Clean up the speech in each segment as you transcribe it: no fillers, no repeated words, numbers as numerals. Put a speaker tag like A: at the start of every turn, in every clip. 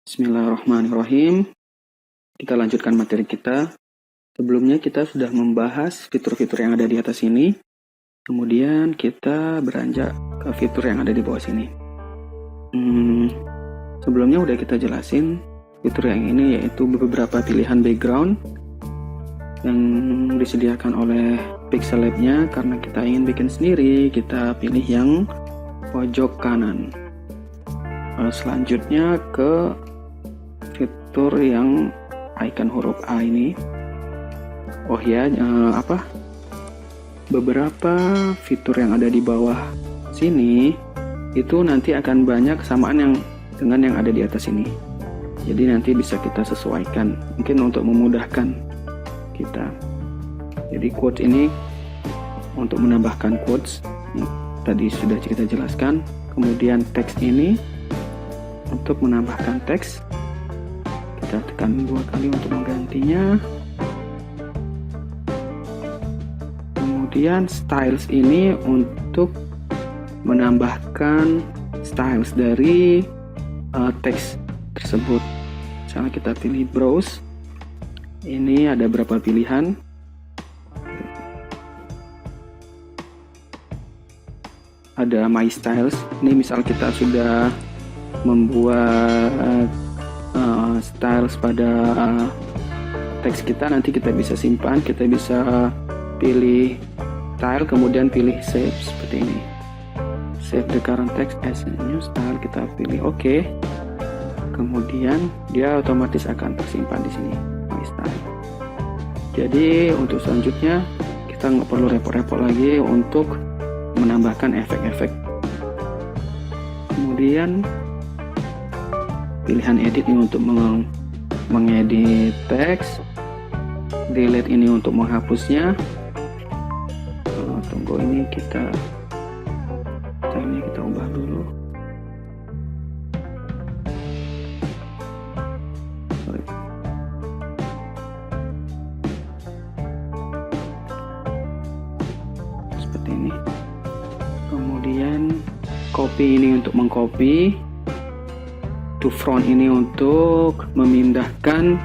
A: Bismillahirrahmanirrahim. Kita lanjutkan materi kita. Sebelumnya kita sudah membahas fitur-fitur yang ada di atas ini. Kemudian kita beranjak ke fitur yang ada di bawah sini. Sebelumnya udah kita jelasin fitur yang ini, yaitu beberapa pilihan background yang disediakan oleh Pixel Lab-nya. Karena kita ingin bikin sendiri, kita pilih yang pojok kanan. Selanjutnya ke fitur yang icon huruf A ini. Oh ya, beberapa fitur yang ada di bawah sini itu nanti akan banyak kesamaan dengan yang ada di atas ini. Jadi nanti bisa kita sesuaikan, mungkin untuk memudahkan kita. Jadi quotes ini untuk menambahkan quotes, tadi sudah kita jelaskan. Kemudian teks ini untuk menambahkan teks. Kita tekan 2 kali untuk menggantinya. Kemudian styles ini untuk menambahkan styles dari teks tersebut. Misalnya kita pilih browse. Ini ada berapa pilihan. Ada my styles. Ini misal kita sudah membuat styles pada teks kita, nanti kita bisa simpan, kita bisa pilih style, kemudian pilih save seperti ini. Save the current text as a new style, kita pilih OK. Kemudian dia otomatis akan tersimpan di sini my style. Jadi untuk selanjutnya kita nggak perlu repot-repot lagi untuk menambahkan efek-efek. Kemudian pilihan edit ini untuk mengedit teks, delete ini untuk menghapusnya. Tunggu, ini kita ubah dulu. Sorry. Seperti ini. Kemudian copy ini untuk mengcopy. To front ini untuk memindahkan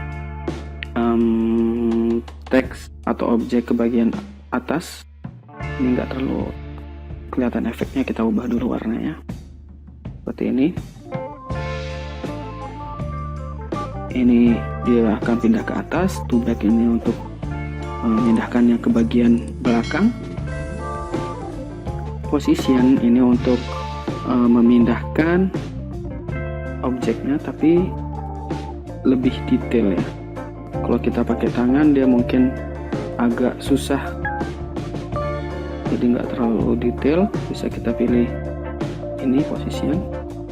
A: teks atau objek ke bagian atas. Ini nggak terlalu kelihatan efeknya, kita ubah dulu warnanya seperti ini. Ini dia akan pindah ke atas. To back ini untuk memindahkannya ke bagian belakang. Position ini untuk memindahkan objeknya tapi lebih detail ya. Kalau kita pakai tangan dia mungkin agak susah, jadi nggak terlalu detail. Bisa kita pilih ini position.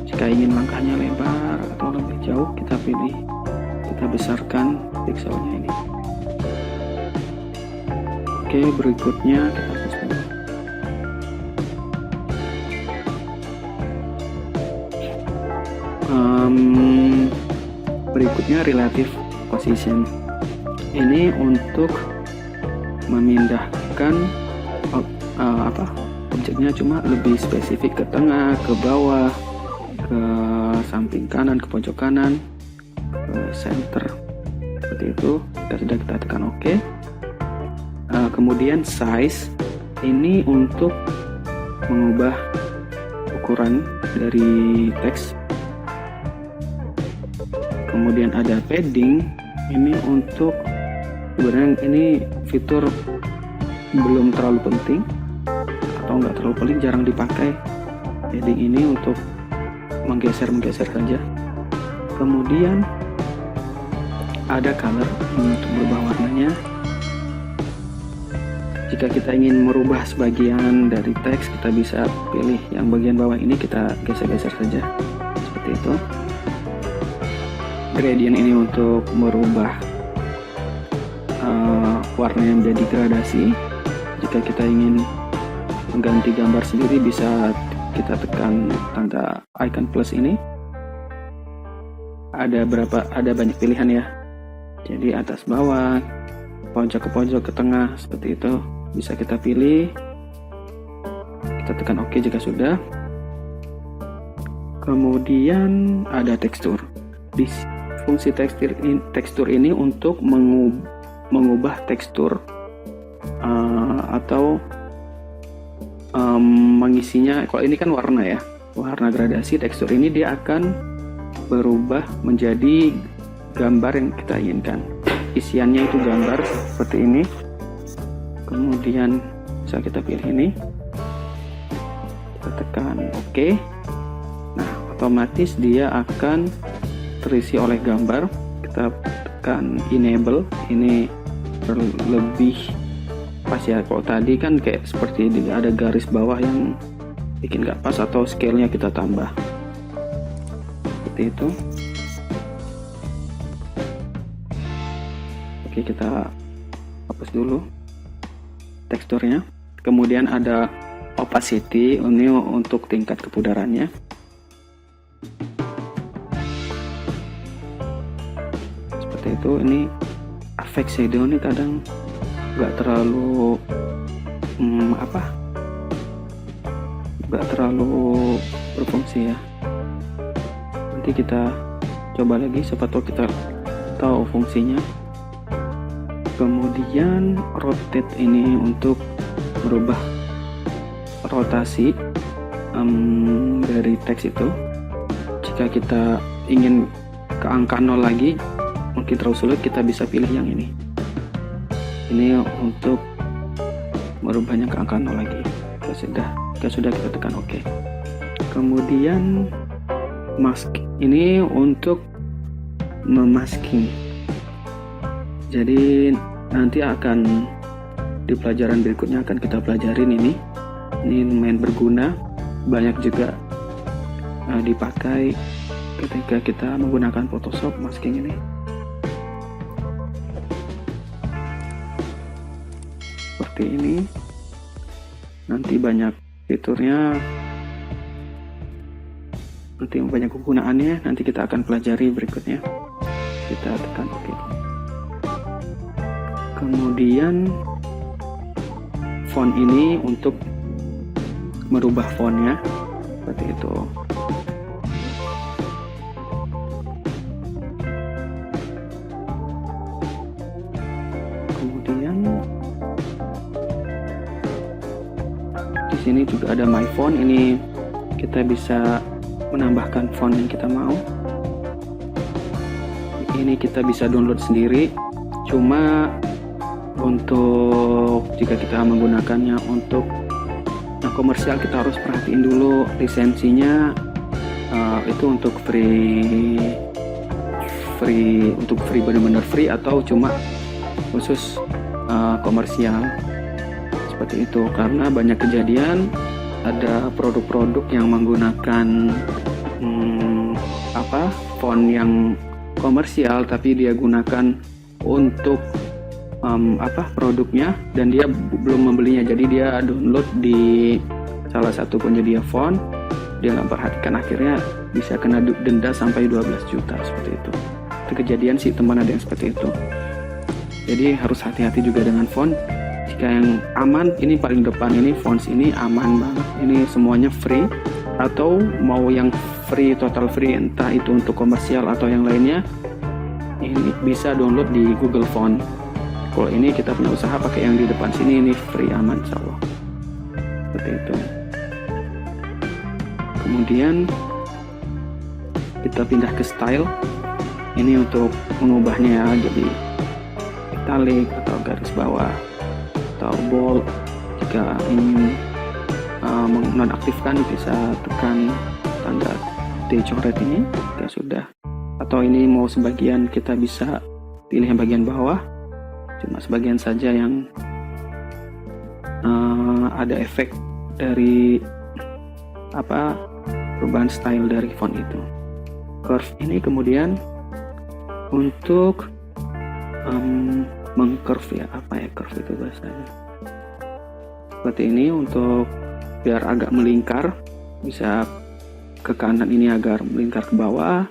A: Jika ingin langkahnya lebar atau lebih jauh, kita pilih, kita besarkan pixelnya ini. Oke, berikutnya kita hapus dulu. Berikutnya relative position. Ini untuk memindahkan objeknya, cuma lebih spesifik ke tengah, ke bawah, ke samping kanan, ke pojok kanan, ke center. Seperti itu. Kita tekan OK. Kemudian size ini untuk mengubah ukuran dari teks. Kemudian ada padding, ini untuk, sebenarnya ini fitur belum terlalu penting atau nggak terlalu penting, jarang dipakai. Padding ini untuk menggeser saja. Kemudian ada color, ini untuk berubah warnanya. Jika kita ingin merubah sebagian dari teks, kita bisa pilih yang bagian bawah ini, kita geser-geser saja seperti itu. Gradient ini untuk merubah warnanya menjadi gradasi. Jika kita ingin mengganti gambar sendiri, bisa kita tekan tanda icon plus ini. Ada banyak pilihan ya. Jadi atas bawah, pojok ke pojok, ke tengah, seperti itu bisa kita pilih. Kita tekan OK jika sudah. Kemudian ada tekstur. di fungsi tekstur ini untuk mengubah tekstur atau mengisinya. Kalau ini kan warna ya, warna gradasi. Tekstur ini dia akan berubah menjadi gambar yang kita inginkan. Isiannya itu gambar seperti ini. Kemudian bisa kita pilih ini, kita tekan OK. Nah, otomatis dia akan terisi oleh gambar. Kita tekan enable, ini lebih pas ya. Kalau tadi kan kayak seperti ini, ada garis bawah yang bikin gak pas, atau scale-nya kita tambah seperti itu. Oke, kita hapus dulu teksturnya. Kemudian ada opacity, ini untuk tingkat kepudarannya. Seperti itu. Ini efek shadow ini kadang nggak terlalu nggak terlalu berfungsi ya. Nanti kita coba lagi, siapa tahu kita tahu fungsinya. Kemudian rotate ini untuk merubah rotasi dari teks itu. Jika kita ingin ke angka 0 lagi, mungkin terlalu sulit, kita bisa pilih yang ini. Ini untuk merubahnya ke angka 0 lagi. Sudah kita tekan OK. Kemudian mask ini untuk memasking. Jadi nanti akan di pelajaran berikutnya akan kita pelajarin ini. Ini lumayan berguna, banyak juga dipakai ketika kita menggunakan Photoshop, masking ini. Seperti ini. Nanti banyak fiturnya, nanti banyak kegunaannya, nanti kita akan pelajari berikutnya. Kita tekan OK. Kemudian font ini untuk merubah fontnya seperti itu. Kemudian di sini juga ada my font. Ini kita bisa menambahkan font yang kita mau. Ini kita bisa download sendiri. Cuma untuk jika kita menggunakannya untuk yang komersial, kita harus perhatiin dulu lisensinya. Itu untuk free benar-benar free, atau cuma khusus komersial seperti itu. Karena banyak kejadian ada produk-produk yang menggunakan font yang komersial, tapi dia gunakan untuk produknya, dan dia belum membelinya. Jadi dia download di salah satu penyedia font, dia nggak perhatikan, akhirnya bisa kena denda sampai 12 juta seperti itu. Itu kejadian sih teman, ada yang seperti itu. Jadi harus hati-hati juga dengan font. Jika yang aman, ini paling depan, ini fonts ini aman banget, ini semuanya free, atau mau yang free, total free, entah itu untuk komersial atau yang lainnya, ini bisa download di Google Font. Kalau ini kita punya usaha pakai yang di depan sini, ini free, aman insyaallah. Seperti itu. Kemudian kita pindah ke style. Ini untuk mengubahnya jadi italic atau garis bawah atau bold. Jika ingin menonaktifkan, bisa tekan tanda T coret ini jika sudah. Atau ini mau sebagian, kita bisa pilih yang bagian bawah, cuma sebagian saja yang ada efek dari perubahan style dari font itu. Curve ini kemudian untuk mengcurve ya, curve itu bahasanya. Seperti ini untuk biar agak melingkar, bisa ke kanan ini agar melingkar ke bawah,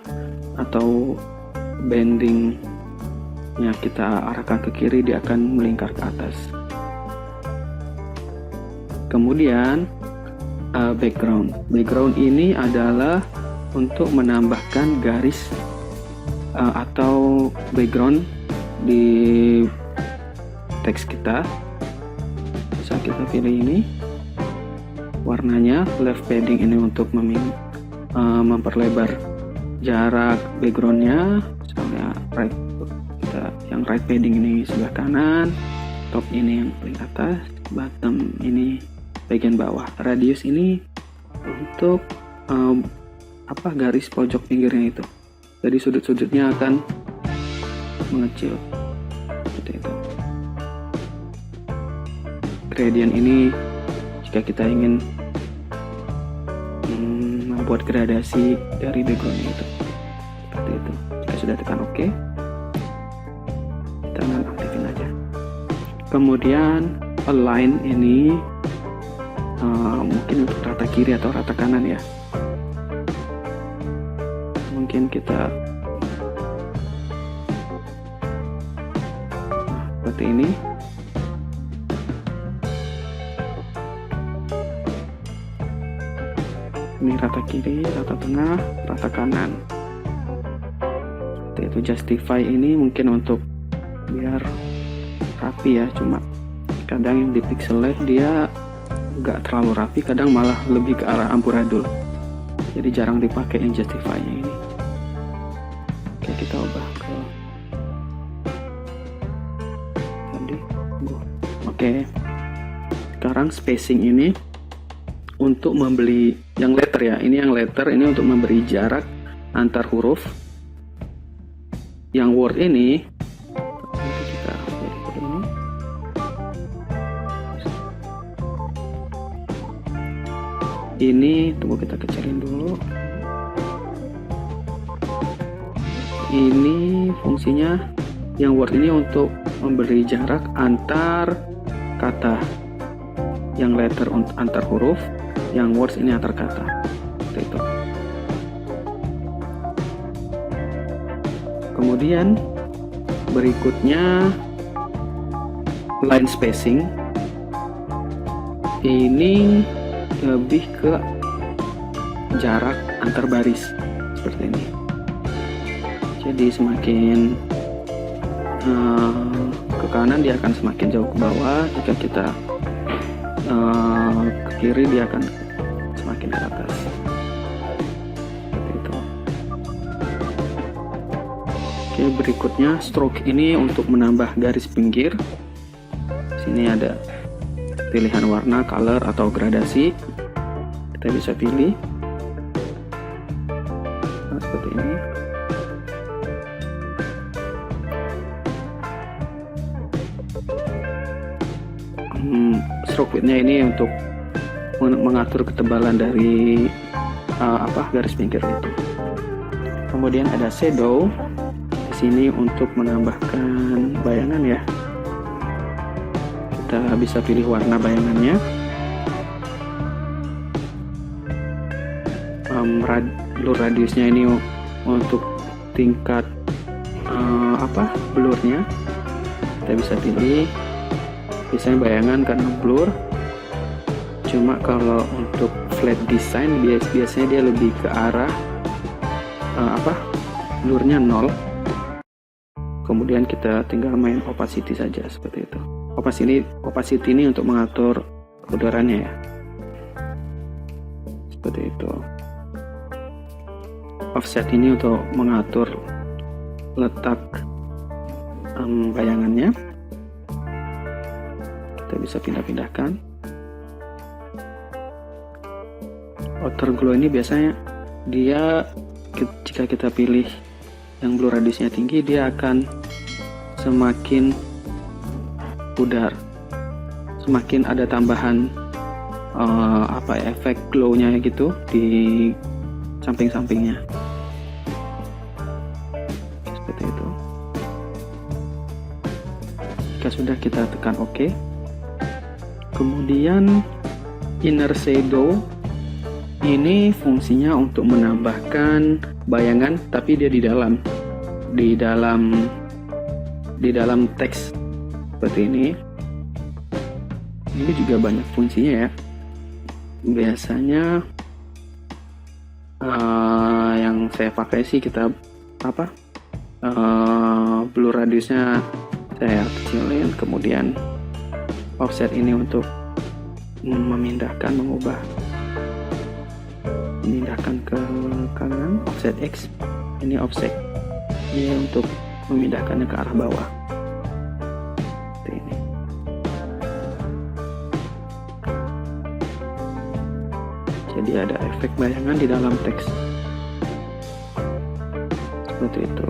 A: atau bendingnya kita arahkan ke kiri, dia akan melingkar ke atas. Kemudian background ini adalah untuk menambahkan garis atau background di teks kita. Bisa kita pilih ini warnanya. Left padding ini untuk memperlebar jarak backgroundnya, misalnya yang right padding ini sebelah kanan, top ini yang paling atas, bottom ini bagian bawah. Radius ini untuk garis pojok pinggirnya itu, jadi sudut-sudutnya akan mengecil seperti itu. Gradient ini jika kita ingin membuat gradasi dari backgroundnya itu, seperti itu. Jika sudah tekan OK, kita aktifin aja. Kemudian align ini mungkin untuk rata kiri atau rata kanan ya. Mungkin kita seperti ini. Ini rata kiri, rata tengah, rata kanan. Seperti itu. Justify ini mungkin untuk biar rapi ya, cuma kadang yang di pixelate dia nggak terlalu rapi, kadang malah lebih ke arah amburadul, jadi jarang dipakai yang justify-nya ini. Oke, kita ubah ke tadi. Oke, sekarang spacing ini untuk membeli yang letter ya, ini yang letter ini untuk memberi jarak antar huruf. Yang word ini kita ini tunggu, kita kecilin dulu. Ini fungsinya yang word ini untuk memberi jarak antar kata. Yang letter antar huruf, yang words ini antar kata. Seperti itu. Kemudian berikutnya line spacing. Ini lebih ke jarak antar baris seperti ini. Jadi semakin ke kanan dia akan semakin jauh ke bawah, jika kita ke kiri dia akan semakin ke atas. Seperti itu. Oke, berikutnya stroke ini untuk menambah garis pinggir. Sini ada pilihan warna, color atau gradasi. Kita bisa pilih seperti ini. Stroke width-nya ini untuk mengatur ketebalan dari garis pinggir itu. Kemudian ada shadow di sini untuk menambahkan bayangan ya. Kita bisa pilih warna bayangannya. Blur radiusnya ini untuk tingkat blurnya. Kita bisa pilih. Biasanya bayangan karena blur. Cuma kalau untuk flat design biasanya dia lebih ke arah blurnya 0. Kemudian kita tinggal main opacity saja seperti itu. Opacity ini untuk mengatur kebedarannya ya. Seperti itu. Offset ini untuk mengatur letak bayangannya. Kita bisa pindah-pindahkan. Outer glow ini biasanya dia jika kita pilih yang blur radiusnya tinggi, dia akan semakin pudar, semakin ada tambahan efek glow-nya gitu di samping-sampingnya. Seperti itu. Jika sudah, kita tekan OK. Kemudian inner shadow ini fungsinya untuk menambahkan bayangan, tapi dia di dalam teks seperti ini. Ini juga banyak fungsinya ya. Biasanya yang saya pakai sih kita blur radiusnya saya kecilin, kemudian offset ini untuk memindahkan ke kanan, offset X, ini offset ini untuk memindahkannya ke arah bawah seperti ini. Jadi ada efek bayangan di dalam teks seperti itu.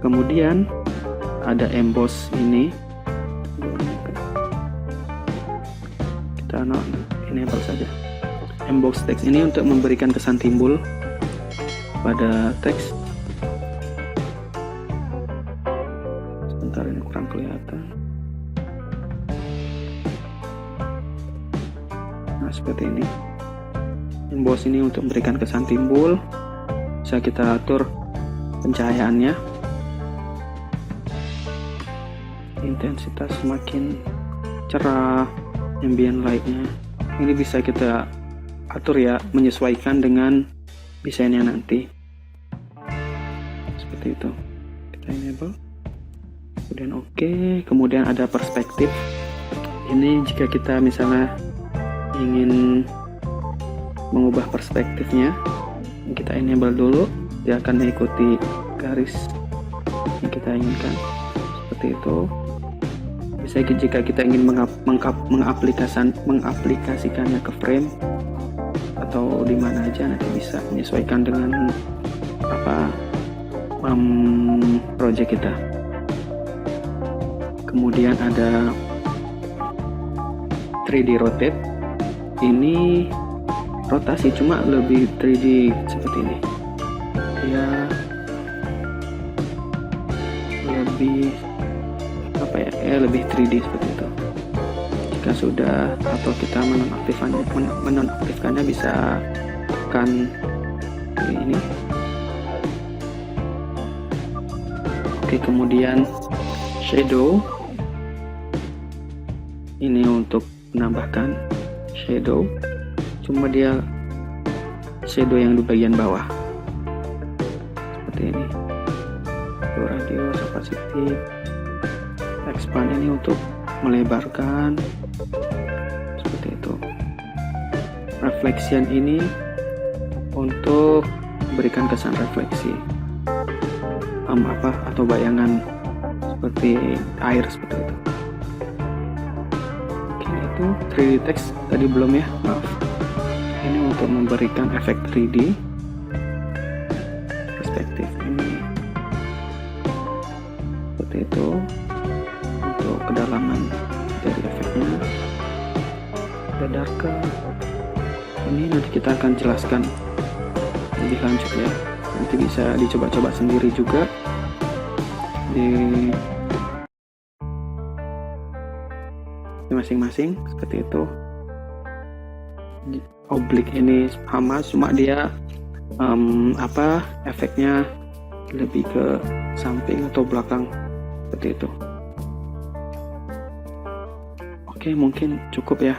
A: Kemudian ada emboss ini, kita enable saja. Emboss teks ini untuk memberikan kesan timbul pada teks. Sebentar, ini kurang kelihatan. Nah, seperti ini. Emboss ini untuk memberikan kesan timbul. Bisa kita atur pencahayaannya, intensitas semakin cerah, ambient lightnya ini bisa kita atur ya, menyesuaikan dengan desainnya nanti seperti itu. Kita enable, kemudian oke. Kemudian ada perspektif ini, jika kita misalnya ingin mengubah perspektifnya, kita enable dulu, dia akan mengikuti garis yang kita inginkan seperti itu. Bisa jika kita ingin mengaplikasikannya ke frame atau di mana aja, nanti bisa menyesuaikan dengan project kita. Kemudian ada 3D rotate, ini rotasi cuma lebih 3D seperti ini, ya lebih 3D seperti itu. Jika sudah atau kita menonaktifkannya bisa tekan ini. Oke, kemudian shadow ini untuk menambahkan shadow, cuma dia shadow yang di bagian bawah seperti ini. Radius, opacity, expand ini untuk melebarkan seperti itu. Reflection ini untuk memberikan kesan refleksi atau bayangan seperti air seperti itu. Oke, itu 3D text tadi belum ya, maaf. Ini untuk memberikan efek 3D perspektif ini seperti itu. Untuk kedalaman dari efeknya, ada darker ini nanti kita akan jelaskan lebih lanjut ya, nanti bisa dicoba-coba sendiri juga di masing-masing seperti itu. Oblique ini sama, cuma dia efeknya lebih ke samping atau belakang seperti itu. Oke, mungkin cukup ya.